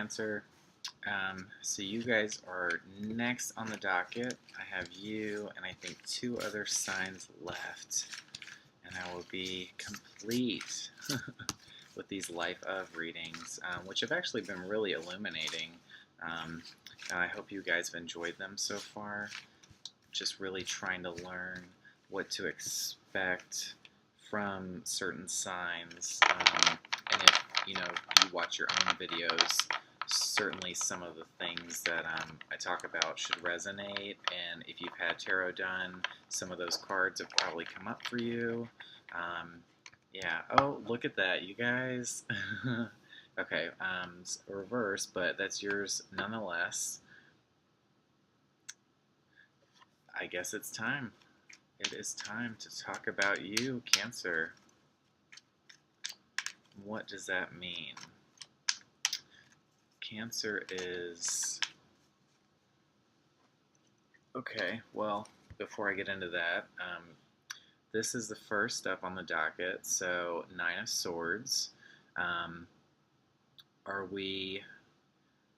Cancer. So you guys are next on the docket. I have you and I think two other signs left, and I will be complete with these Life of readings, which have actually been really illuminating. I hope you guys have enjoyed them so far. Just really trying to learn what to expect from certain signs. And if you watch your own videos, certainly some of the things that I talk about should resonate. And if you've had tarot done, some of those cards have probably come up for you. Yeah. Oh, look at that, you guys. Okay. It's reverse, but that's yours nonetheless. I guess it's time. It is time to talk about you, Cancer. What does that mean? Cancer is... Okay, well, before I get into that, this is the first up on the docket, so Nine of Swords. Are we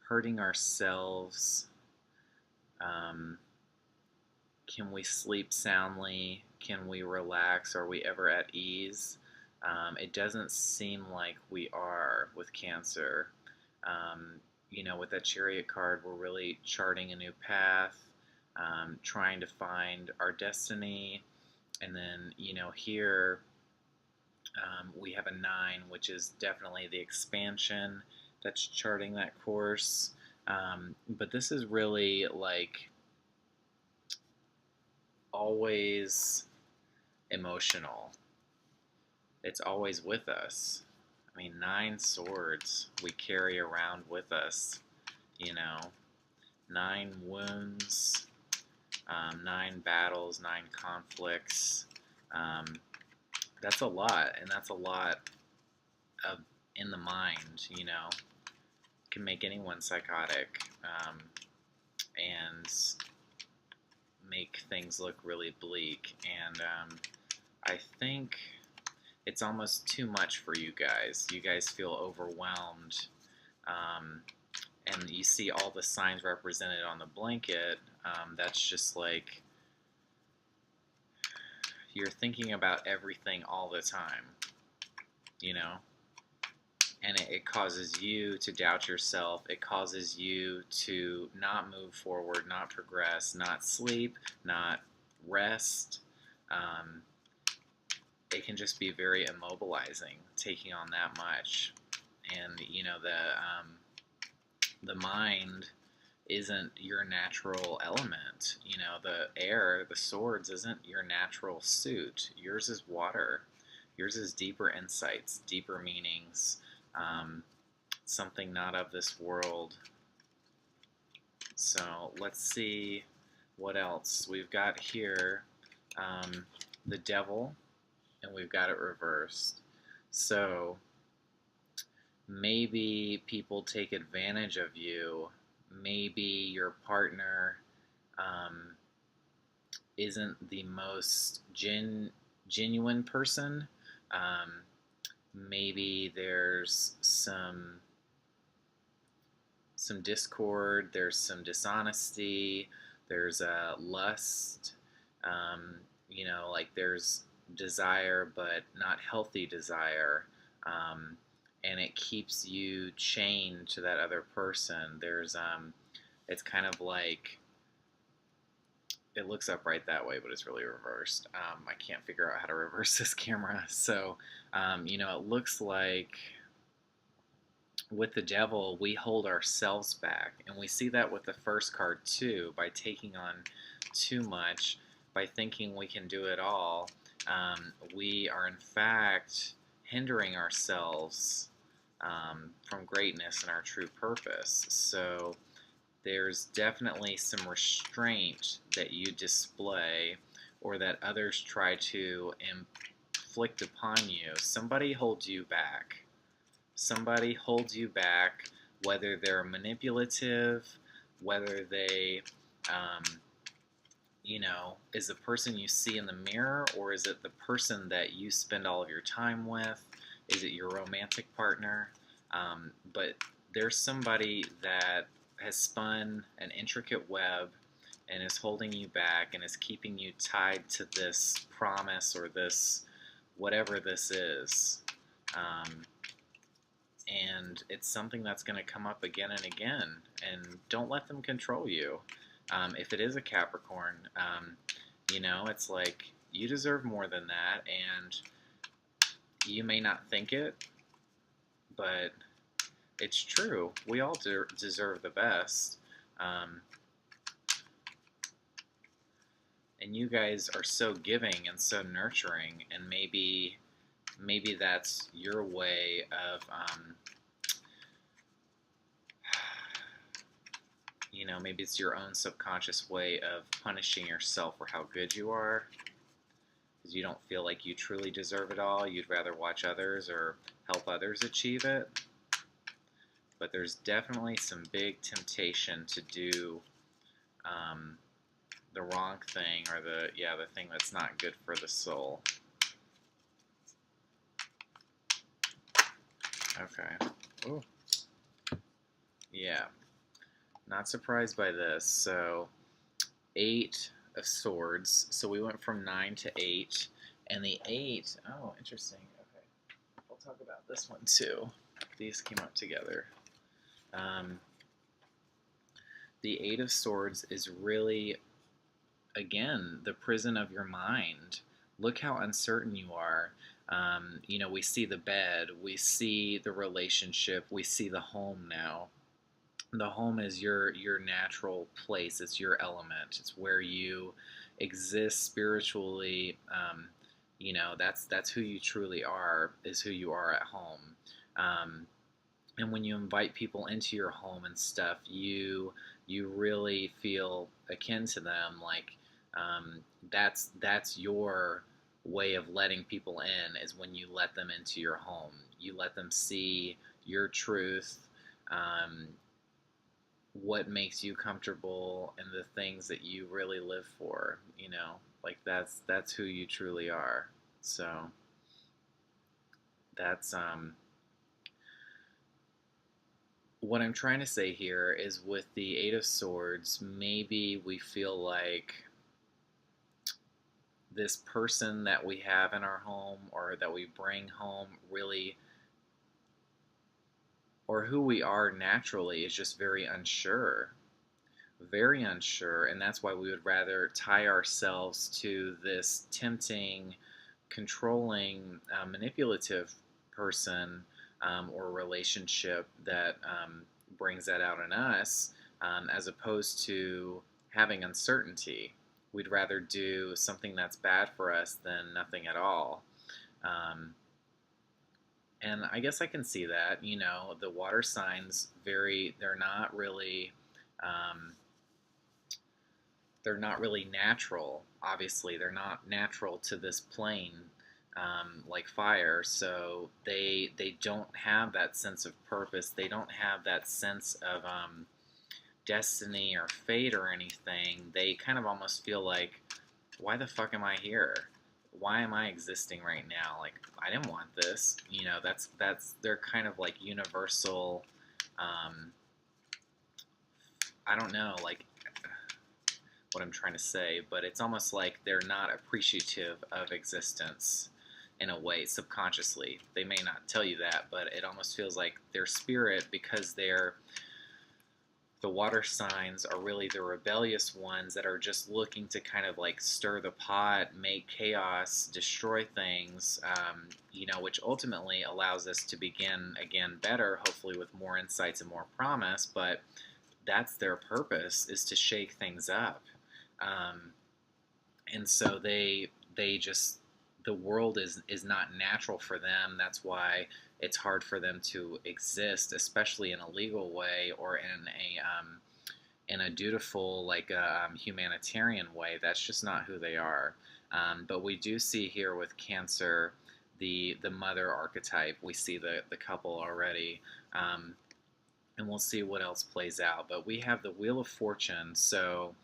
hurting ourselves? Can we sleep soundly? Can we relax? Are we ever at ease? It doesn't seem like we are with Cancer. With that Chariot card, we're really charting a new path, trying to find our destiny. And then, here we have a 9, which is definitely the expansion that's charting that course. But this is really like always emotional. It's always with us. I mean, 9 swords we carry around with us, 9 wounds, 9 battles, 9 conflicts. That's a lot, and that's a lot of in the mind, can make anyone psychotic, and make things look really bleak. And I think it's almost too much for you guys. You guys feel overwhelmed, and you see all the signs represented on the blanket. That's just like you're thinking about everything all the time, and it causes you to doubt yourself. It causes you to not move forward, not progress, not sleep, not rest. It can just be very immobilizing, taking on that much. And the mind isn't your natural element. The air, the swords, isn't your natural suit. Yours is water. Yours is deeper insights, deeper meanings, something not of this world. So let's see what else we've got here. The Devil, and we've got it reversed. So maybe people take advantage of you. Maybe your partner isn't the most genuine person. Maybe there's some discord, there's some dishonesty, there's lust, like there's desire but not healthy desire, and it keeps you chained to that other person. There's it's kind of like, it looks upright that way, but it's really reversed. I can't figure out how to reverse this camera. So, it looks like with the Devil, we hold ourselves back. And we see that with the first card too, by taking on too much, by thinking we can do it all. We are in fact hindering ourselves from greatness and our true purpose. So there's definitely some restraint that you display, or that others try to inflict upon you. Somebody holds you back. Somebody holds you back, whether they're manipulative, whether they, is the person you see in the mirror, or is it the person that you spend all of your time with? Is it your romantic partner? But there's somebody that has spun an intricate web and is holding you back and is keeping you tied to this promise or this whatever this is. Um, and it's something that's going to come up again and again. And don't let them control you. If it is a Capricorn, it's like you deserve more than that, and you may not think it, but it's true. We all deserve the best. Um, and you guys are so giving and so nurturing, and maybe that's your way of maybe it's your own subconscious way of punishing yourself for how good you are, because you don't feel like you truly deserve it all. You'd rather watch others or help others achieve it. But there's definitely some big temptation to do the wrong thing, or the thing that's not good for the soul. Okay. Ooh. Yeah. Not surprised by this. So, 8 of Swords. So we went from 9 to 8. And the 8, oh, interesting. Okay. We'll talk about this one too. These came up together. The 8 of Swords is really, again, the prison of your mind. Look how uncertain you are. We see the bed, we see the relationship, we see the home now. The home is your natural place. It's your element. It's where you exist spiritually. That's who you truly are. Is who you are at home. And when you invite people into your home and stuff, you really feel akin to them. Like that's your way of letting people in, is when you let them into your home. You let them see your truth. What makes you comfortable, and the things that you really live for, like that's who you truly are. So that's what I'm trying to say here is, with the 8 of Swords, maybe we feel like this person that we have in our home, or that we bring home, really, or who we are naturally, is just very unsure. Very unsure, and that's why we would rather tie ourselves to this tempting, controlling, manipulative person or relationship that brings that out in us, as opposed to having uncertainty. We'd rather do something that's bad for us than nothing at all. And I guess I can see that. The water signs, they're not really natural. Obviously, they're not natural to this plane, like fire. So they don't have that sense of purpose. They don't have that sense of destiny or fate or anything. They kind of almost feel like, why the fuck am I here? Why am I existing right now? Like, I didn't want this. That's they're kind of like universal. I don't know, like, what I'm trying to say, but it's almost like they're not appreciative of existence in a way, subconsciously. They may not tell you that, but it almost feels like their spirit, because the water signs are really the rebellious ones that are just looking to kind of like stir the pot, make chaos, destroy things, which ultimately allows us to begin again better, hopefully with more insights and more promise. But that's their purpose, is to shake things up. And so they just, the world is not natural for them. That's why it's hard for them to exist, especially in a legal way, or in a dutiful, like a humanitarian way. That's just not who they are. But we do see here with Cancer the mother archetype. We see the couple already. And we'll see what else plays out. But we have the Wheel of Fortune. So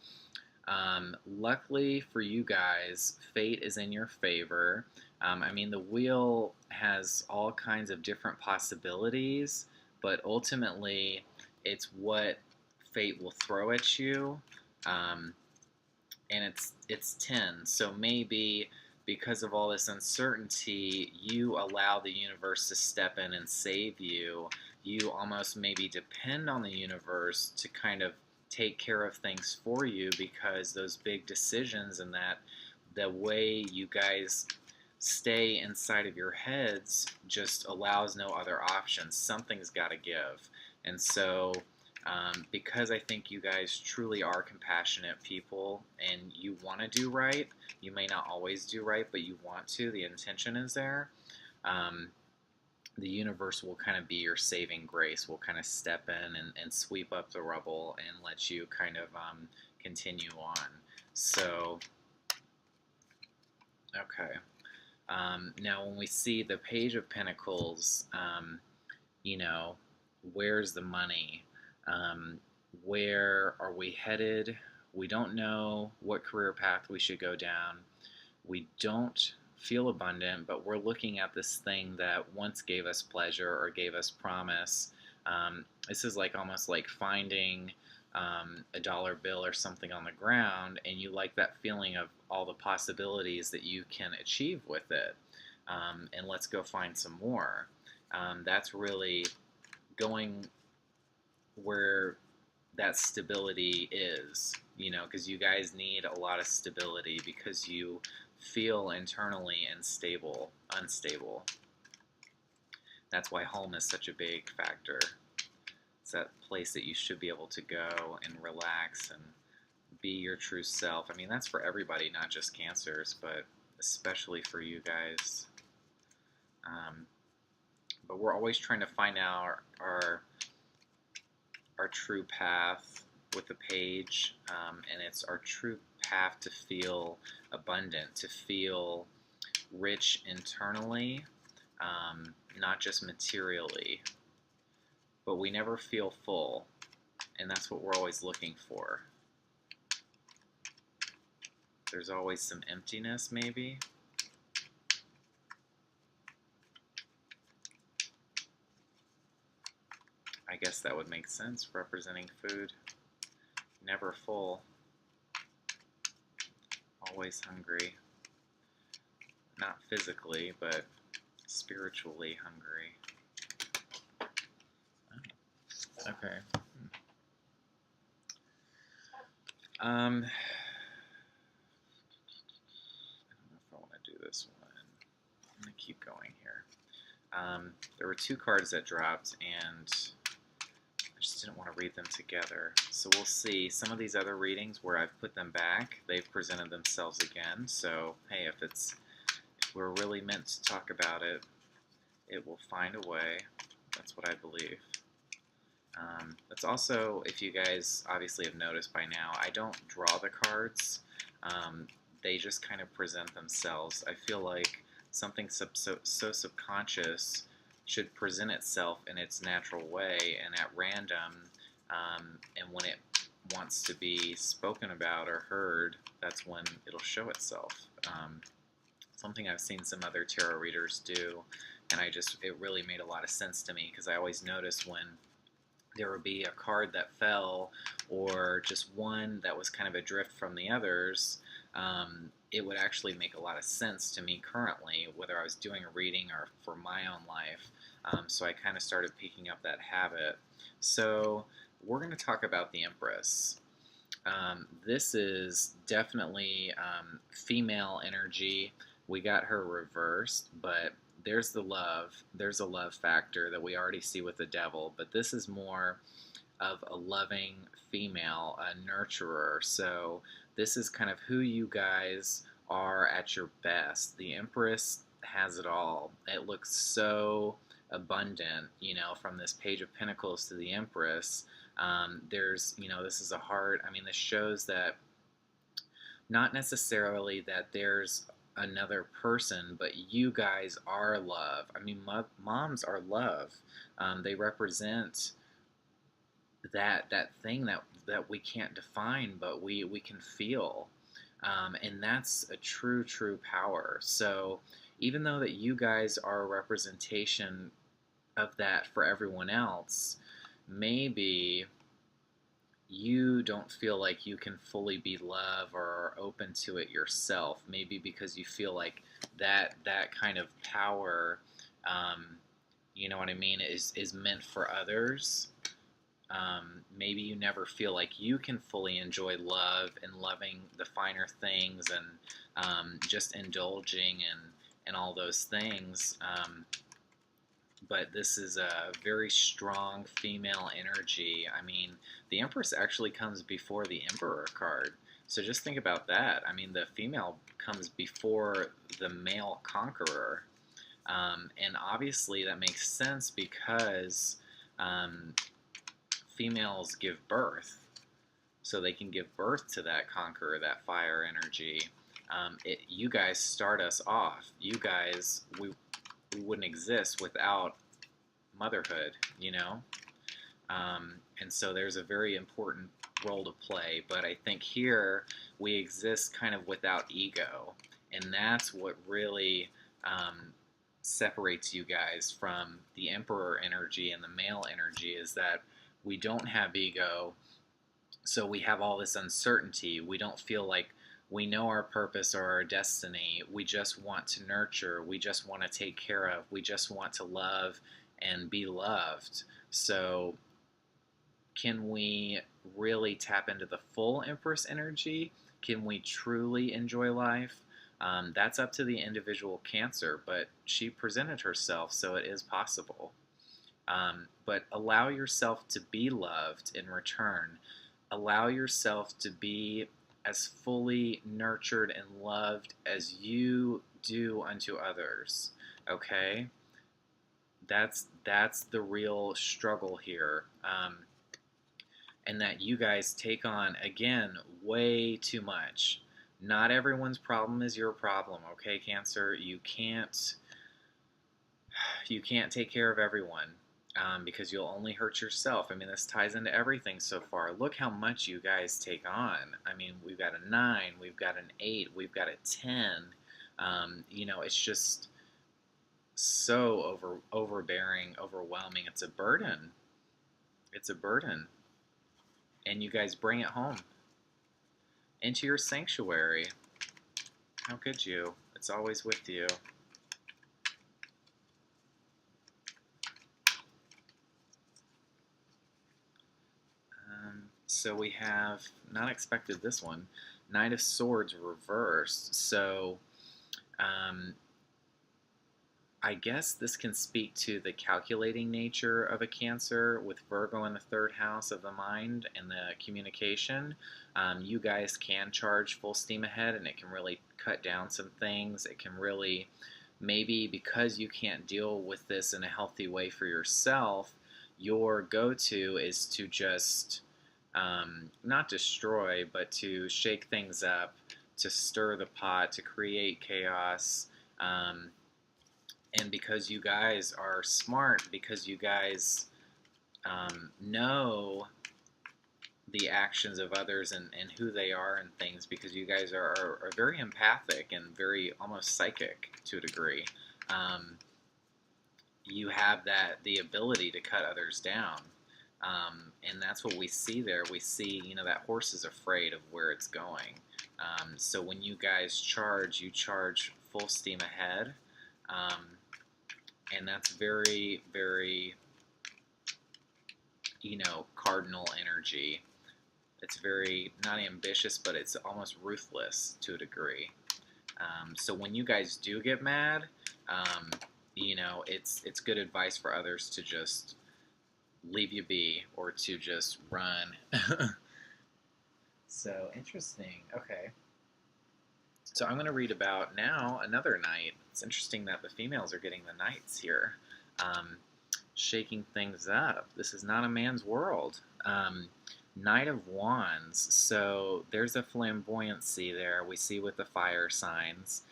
luckily for you guys, fate is in your favor. The wheel has all kinds of different possibilities, but ultimately it's what fate will throw at you. Um, and it's 10. So maybe because of all this uncertainty, you allow the universe to step in and save you. You almost maybe depend on the universe to kind of take care of things for you, because those big decisions and that the way you guys stay inside of your heads just allows no other options. Something's got to give. And so because I think you guys truly are compassionate people and you want to do right. You may not always do right, but you want to. The intention is there. Um, the universe will kind of be your saving grace, will kind of step in and sweep up the rubble and let you kind of continue on. So, okay. Now, when we see the Page of Pentacles, you know, where's the money? Um, where are we headed? We don't know what career path we should go down. We don't feel abundant, but we're looking at this thing that once gave us pleasure or gave us promise. This is like almost like finding a dollar bill or something on the ground, and you like that feeling of all the possibilities that you can achieve with it. And let's go find some more. That's really going where that stability is, you know, because you guys need a lot of stability because you feel internally unstable. That's why home is such a big factor. It's that place that you should be able to go and relax and be your true self. I mean, that's for everybody, not just Cancers, but especially for you guys. But we're always trying to find out our true path with the Page, and it's our true path to feel abundant, to feel rich internally, not just materially. But we never feel full, and that's what we're always looking for. There's always some emptiness, maybe. I guess that would make sense, representing food. Never full. Always hungry. Not physically, but spiritually hungry. Oh, okay. I don't know if I want to do this one. I'm going to keep going here. There were two cards that dropped, and I just didn't want to read them together. So we'll see. Some of these other readings where I've put them back, they've presented themselves again. So, hey, if we're really meant to talk about it, it will find a way. That's what I believe. That's also, if you guys obviously have noticed by now, I don't draw the cards. They just kind of present themselves. I feel like something so subconscious should present itself in its natural way and at random, and when it wants to be spoken about or heard, that's when it'll show itself. Something I've seen some other tarot readers do, and it really made a lot of sense to me, because I always notice when there would be a card that fell, or just one that was kind of adrift from the others, it would actually make a lot of sense to me currently, whether I was doing a reading or for my own life. So I kind of started picking up that habit. So we're going to talk about the Empress. This is definitely female energy. We got her reversed, but there's the love. There's a love factor that we already see with the Devil, but this is more of a loving female, a nurturer. So this is kind of who you guys are at your best. The Empress has it all. It looks so abundant, you know, from this Page of Pentacles to the Empress. There's, you know, this is a heart. I mean, this shows that not necessarily that there's another person, but you guys are love. I mean, moms are love. They represent that thing that we can't define, but we can feel, and that's a true power. So even though that you guys are a representation of that for everyone else, maybe you don't feel like you can fully be love or are open to it yourself. Maybe because you feel like that kind of power, um, you know what I mean, is meant for others. Maybe you never feel like you can fully enjoy love and loving the finer things and just indulging and all those things. But this is a very strong female energy. I mean, the Empress actually comes before the Emperor card. So just think about that. I mean, the female comes before the male conqueror. And obviously that makes sense because um, females give birth. So they can give birth to that conqueror, that fire energy. You guys start us off. You guys, we wouldn't exist without motherhood, you know? And so there's a very important role to play. But I think here we exist kind of without ego. And that's what really separates you guys from the Emperor energy and the male energy, is that we don't have ego. So we have all this uncertainty. We don't feel like we know our purpose or our destiny. We just want to nurture. We just want to take care of. We just want to love and be loved. So can we really tap into the full Empress energy? Can we truly enjoy life? That's up to the individual Cancer, but she presented herself, so it is possible. But allow yourself to be loved in return. Allow yourself to be as fully nurtured and loved as you do unto others. Okay? That's the real struggle here. And that you guys take on, again, way too much. Not everyone's problem is your problem, okay, Cancer? You can't take care of everyone. Because you'll only hurt yourself. I mean, this ties into everything so far. Look how much you guys take on. I mean, we've got a 9, we've got an 8, we've got a 10. You know, it's just so overbearing, overwhelming. It's a burden. It's a burden. And you guys bring it home into your sanctuary. How could you? It's always with you. So we have, not expected this one, Knight of Swords reversed. So I guess this can speak to the calculating nature of a Cancer with Virgo in the 3rd house of the mind and the communication. You guys can charge full steam ahead, and it can really cut down some things. It can really, maybe because you can't deal with this in a healthy way for yourself, your go-to is to just not destroy, but to shake things up, to stir the pot, to create chaos. And because you guys are smart, because you guys know the actions of others and who they are and things, because you guys are very empathic and very almost psychic to a degree. You have the ability to cut others down. And that's what we see there. We see, you know, that horse is afraid of where it's going. So when you guys charge, you charge full steam ahead. And that's very, very, you know, cardinal energy. It's very, not ambitious, but it's almost ruthless to a degree. So when you guys do get mad, you know, it's good advice for others to just leave you be or to just run. So interesting. Okay. So I'm going to read about now another knight. It's interesting that the females are getting the knights here. Shaking things up. This is not a man's world. Knight of Wands. So there's a flamboyancy there we see with the fire signs.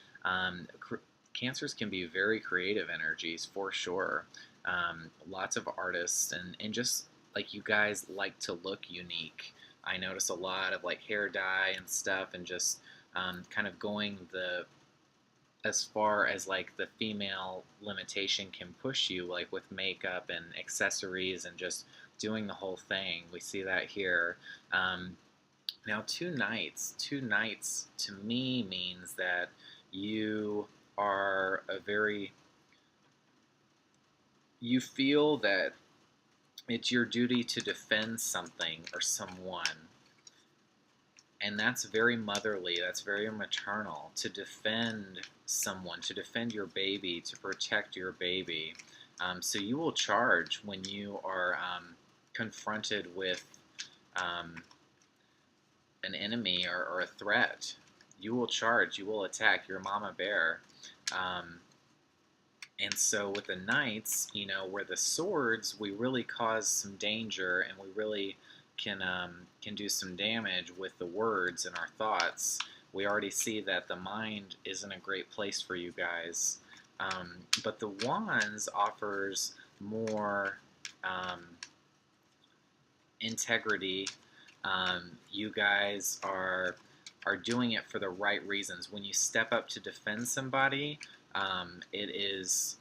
Cancers can be very creative energies for sure. Lots of artists and just like you guys like to look unique. I notice a lot of like hair dye and stuff and just kind of going the as far as like the female limitation can push you, like with makeup and accessories and just doing the whole thing. We see that here. Um, Now, two nights to me means that you are a very, you feel that it's your duty to defend something or someone. And that's very motherly, that's very maternal, to defend someone, to defend your baby, to protect your baby. So you will charge when you are confronted with um, an enemy or a threat. You will charge, you will attack your mama bear. Um, and so with the knights, where the swords, we really cause some danger, and we really can do some damage with the words and our thoughts. We already see that the mind isn't a great place for you guys. But the wands offers more integrity. You guys are doing it for the right reasons. When you step up to defend somebody, it's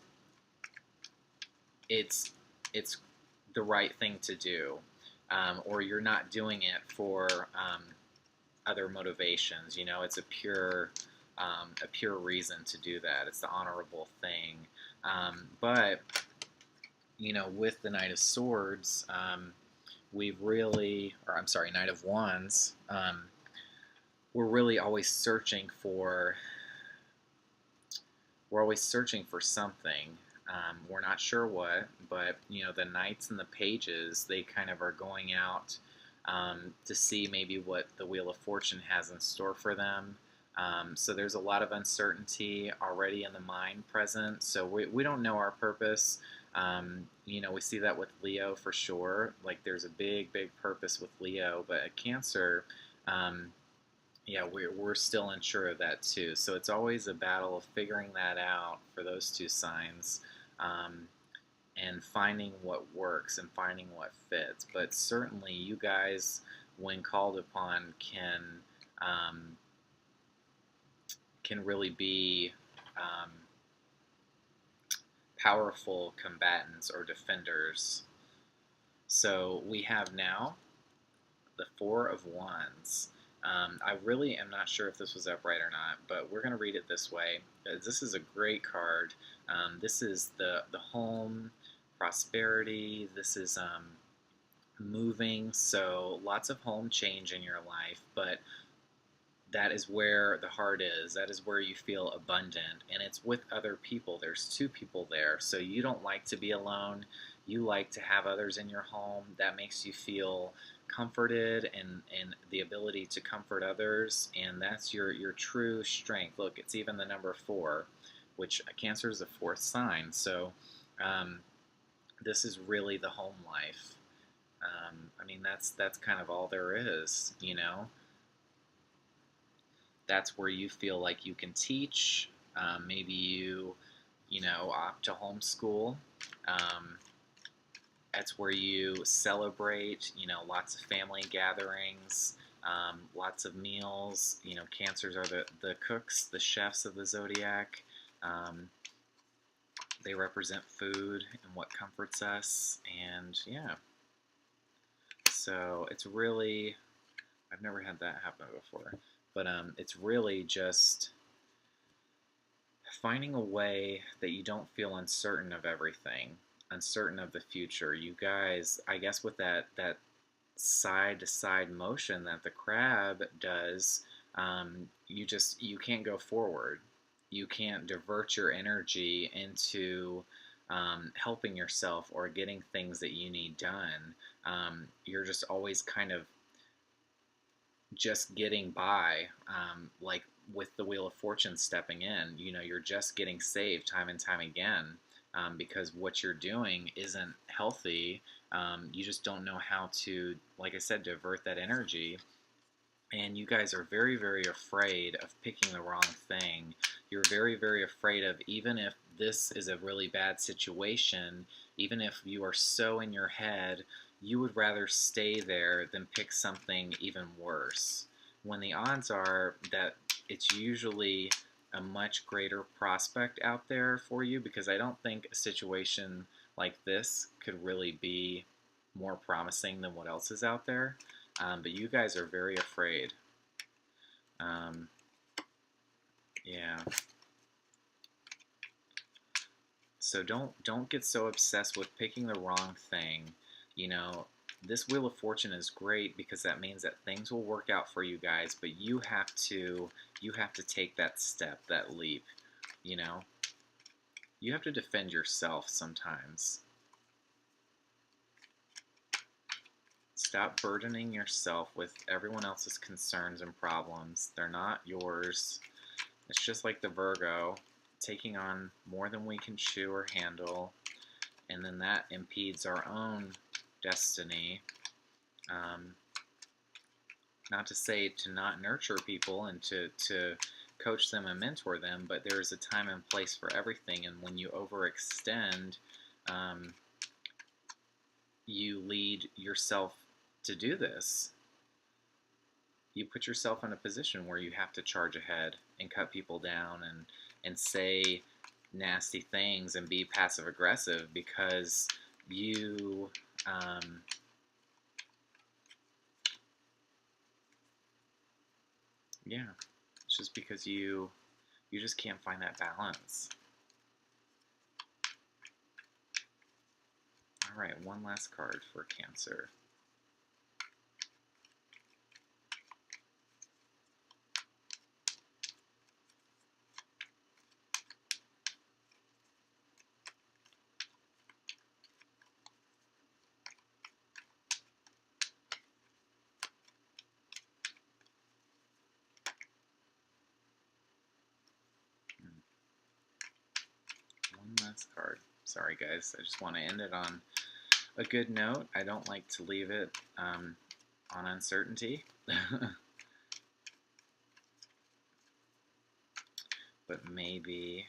it's the right thing to do, or you're not doing it for other motivations. It's a pure reason to do that. It's the honorable thing. But with the Knight of Swords, we've really, or I'm sorry, Knight of Wands, we're really always searching for, something. We're not sure what, but the knights and the pages, they kind of are going out to see maybe what the Wheel of Fortune has in store for them. So there's a lot of uncertainty already in the mind present. So we don't know our purpose. We see that with Leo for sure. Like there's a big, big purpose with Leo, but at Cancer, yeah, we're still unsure of that too. So it's always a battle of figuring that out for those two signs, and finding what works and finding what fits. But certainly you guys, when called upon, can really be powerful combatants or defenders. So we have now the Four of Wands. I really am not sure if this was upright or not, but we're going to read it this way. This is a great card. This is the home, prosperity. This is moving, so lots of home change in your life, but that is where the heart is. That is where you feel abundant, and it's with other people. There's two people there, so you don't like to be alone. You like to have others in your home. That makes you feel comforted, and the ability to comfort others, and that's your true strength. Look, it's even the number 4, which Cancer is the 4th sign, so this is really the home life. I mean, that's kind of all there is. That's where you feel like you can teach. Maybe you opt to homeschool. That's where you celebrate, lots of family gatherings, lots of meals. Cancers are the cooks, the chefs of the zodiac. They represent food and what comforts us, and yeah. So it's really, I've never had that happen before, but it's really just finding a way that you don't feel uncertain of everything, uncertain of the future. You guys, I guess with that side to side motion that the crab does, you can't go forward. You can't divert your energy into helping yourself or getting things that you need done. You're just always kind of just getting by, like with the Wheel of Fortune stepping in. You're just getting saved time and time again, because what you're doing isn't healthy. You just don't know how to, like I said, divert that energy. And you guys are very, very afraid of picking the wrong thing. You're very, very afraid of, even if this is a really bad situation, even if you are so in your head, you would rather stay there than pick something even worse. When the odds are that it's usually a much greater prospect out there for you, because I don't think a situation like this could really be more promising than what else is out there. But you guys are very afraid. Um, yeah. So don't get so obsessed with picking the wrong thing. You know, this Wheel of Fortune is great because that means that things will work out for you guys, but you have to take that step, that leap, you know? You have to defend yourself sometimes. Stop burdening yourself with everyone else's concerns and problems. They're not yours. It's just like the Virgo, taking on more than we can chew or handle, and then that impedes our own destiny. Um, Not to say to not nurture people and to coach them and mentor them, but there's a time and place for everything, and when you overextend, um, you lead yourself to do this. You put yourself in a position where you have to charge ahead and cut people down and say nasty things and be passive aggressive because you yeah, it's just because you just can't find that balance. All right, one last card for Cancer. One last card. Sorry, guys. I just want to end it on a good note. I don't like to leave it on uncertainty. But maybe,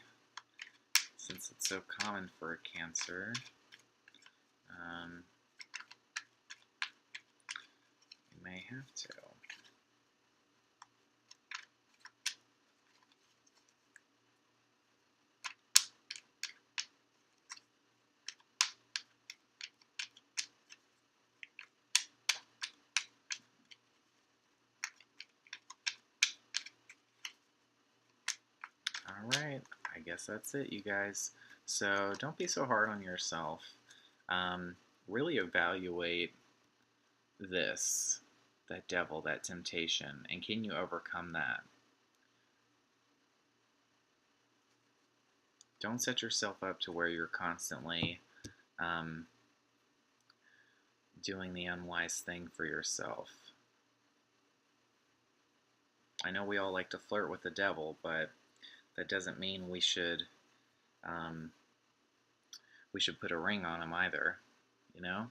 since it's so common for a Cancer, you may have to. Alright, I guess that's it, you guys. So don't be so hard on yourself. Um, really evaluate this, that devil, that temptation, and can you overcome that? Don't set yourself up to where you're constantly um, doing the unwise thing for yourself. I know we all like to flirt with the devil, but that doesn't mean um, we should put a ring on him either, you know?